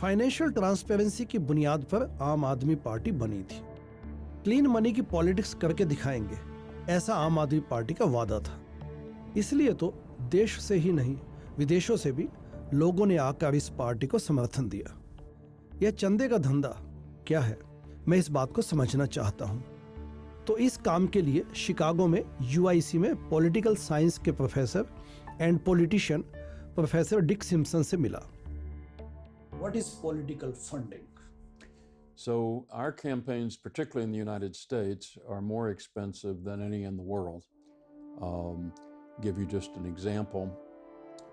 Financial transparency की बुनियाद पर आम आदमी पार्टी बनी थी। क्लीन मनी की पॉलिटिक्स करके दिखाएंगे, ऐसा आम आदमी पार्टी का वादा था। इसलिए तो देश से ही नहीं, विदेशों से भी लोगों ने आकर इस पार्टी को समर्थन दिया। यह चंदे का धंधा क्या है, मैं इस बात को समझना चाहता हूं। तो इस काम के लिए शिकागो में UIC में पॉलिटिकल साइंस के professor and politician professor Dick Simpson से मिला। What is political funding? So our campaigns, particularly in the United States, are more expensive than any in the world. Give you just an example.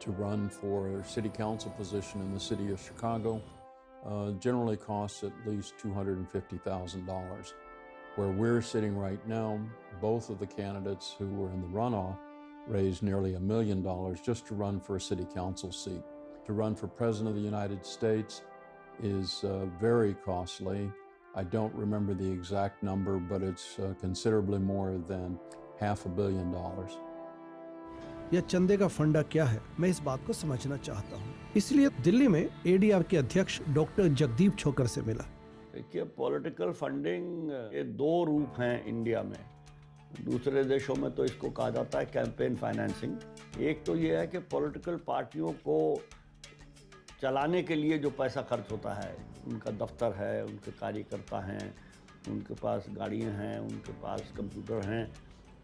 To run for a city council position in the city of Chicago generally costs at least $250,000. Where we're sitting right now, both of the candidates who were in the runoff raised nearly $1 million just to run for a city council seat. To run for President of the United States is very costly. I don't remember the exact number, but it's considerably more than $500 million. यह चंदे का फंडा क्या है, मैं इस बात को समझना चाहता हूँ। इसलिए दिल्ली में ADR के अध्यक्ष डॉक्टर जगदीप छोकर से मिला। देखिए, पॉलिटिकल फंडिंग के दो रूप हैं इंडिया में। दूसरे देशों में तो इसको कहा जाता है कैंपेन फाइनेंसिंग। एक तो ये है कि पॉलिटिकल पार्टियों को चलाने के लिए जो पैसा खर्च होता है, उनका दफ्तर है, उनके कार्यकर्ता हैं, उनके पास गाड़ियां हैं, उनके पास कंप्यूटर हैं,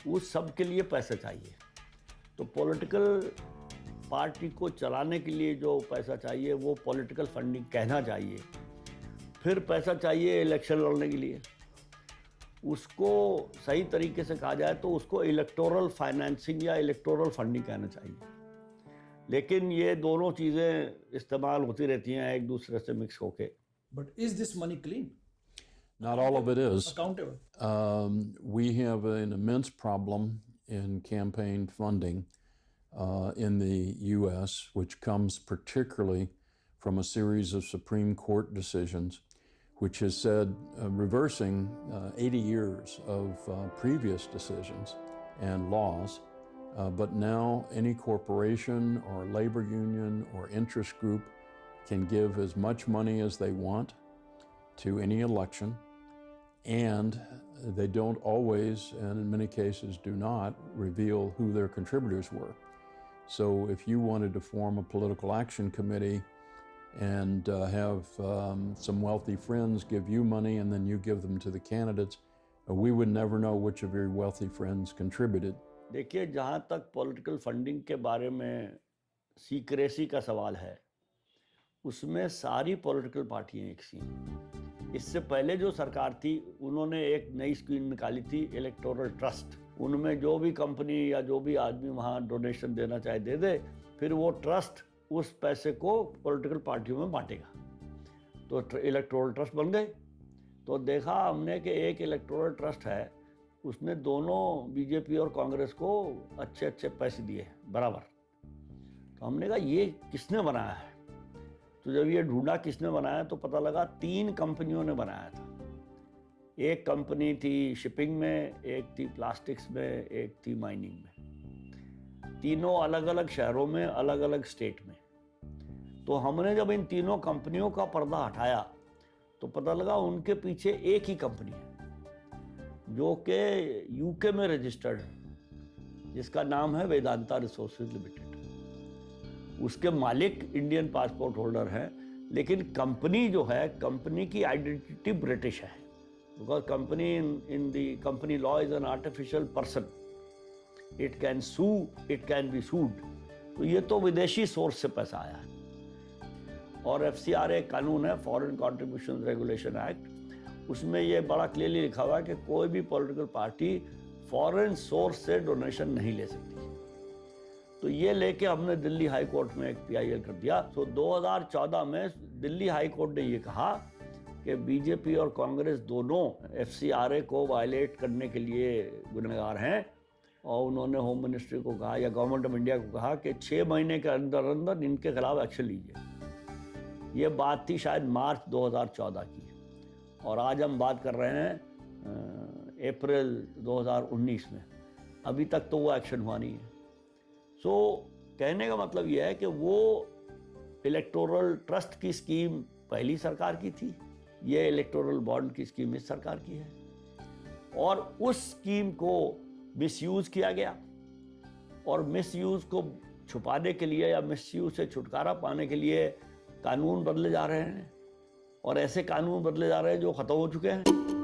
उस सब के लिए पैसा चाहिए। तो पॉलिटिकल पार्टी को चलाने के लिए जो पैसा चाहिए वो पॉलिटिकल फंडिंग कहना चाहिए। फिर पैसा चाहिए इलेक्शन लड़ने के लिए, उसको सही तरीके से कहा जाए तो उसको इलेक्टोरल फाइनेंसिंग या इलेक्टोरल फंडिंग कहना चाहिए। लेकिन ये दोनों चीज़ें इस्तेमाल होती रहती हैं एक दूसरे से मिक्स होके। But is this money clean? Not all of it is. Accountable. We have an immense problem in campaign funding in the U.S., which comes particularly from a series of Supreme Court decisions, which has said reversing 80 years of previous decisions and laws. But now any corporation or labor union or interest group can give as much money as they want to any election, and they don't always, and in many cases do not, reveal who their contributors were. So if you wanted to form a political action committee and have some wealthy friends give you money and then you give them to the candidates, we would never know which of your wealthy friends contributed. देखिए, जहाँ तक political funding के बारे में secrecy का सवाल है, उसमें सारी पॉलिटिकल पार्टियाँ एक सी हैं। इससे पहले जो सरकार थी उन्होंने एक नई स्कीम निकाली थी, इलेक्टोरल ट्रस्ट। उनमें जो भी कंपनी या जो भी आदमी वहाँ डोनेशन देना चाहे दे दे, फिर वो ट्रस्ट उस पैसे को पॉलिटिकल पार्टियों में बांटेगा। तो इलेक्टोरल ट्रस्ट बन गए। तो देखा हमने कि एक इलेक्टोरल ट्रस्ट है, उसने दोनों बीजेपी और कांग्रेस को अच्छे अच्छे पैसे दिए बराबर। तो हमने कहा ये किसने बनाया है? तो जब ये ढूंढा किसने बनाया तो पता लगा 3 कंपनियों ने बनाया था। एक कंपनी थी शिपिंग में, एक थी प्लास्टिक्स में, एक थी माइनिंग में। तीनों अलग अलग शहरों में, अलग अलग स्टेट में। तो हमने जब इन तीनों कंपनियों का पर्दा हटाया तो पता लगा उनके पीछे एक ही कंपनी है जो कि यूके में रजिस्टर्ड है, जिसका नाम है वेदांता रिसोर्सेज लिमिटेड। उसके मालिक इंडियन पासपोर्ट होल्डर हैं, लेकिन कंपनी जो है, कंपनी की आइडेंटिटी ब्रिटिश है। Because company in the company law is an artificial person, it can sue, it can be sued. तो ये तो विदेशी सोर्स से पैसा आया है। और FCRA एक कानून है, फॉरेन कॉन्ट्रीब्यूशन रेगुलेशन एक्ट, उसमें ये बड़ा क्लियरली लिखा हुआ है कि कोई भी पॉलिटिकल पार्टी फॉरेन सोर्स से डोनेशन नहीं ले सकती। तो ये लेके हमने दिल्ली हाई कोर्ट में एक PIL कर दिया। तो 2014 में दिल्ली हाई कोर्ट ने ये कहा कि बीजेपी और कांग्रेस दोनों FCRA को वायलेट करने के लिए गुनहगार हैं, और उन्होंने होम मिनिस्ट्री को कहा या गवर्नमेंट ऑफ इंडिया को कहा कि 6 महीने के अंदर अंदर इनके खिलाफ एक्शन लीजिए। ये बात थी शायद मार्च 2014 की, और आज हम बात कर रहे हैं अप्रैल 2019 में। अभी तक तो वो एक्शन हुआ नहीं है। सो कहने का मतलब ये है कि वो इलेक्टोरल ट्रस्ट की स्कीम पहली सरकार की थी, ये इलेक्टोरल बॉन्ड की स्कीम इस सरकार की है। और उस स्कीम को मिसयूज किया गया, और मिसयूज को छुपाने के लिए या मिसयूज से छुटकारा पाने के लिए कानून बदले जा रहे हैं, और ऐसे कानून बदले जा रहे हैं जो खत्म हो चुके हैं।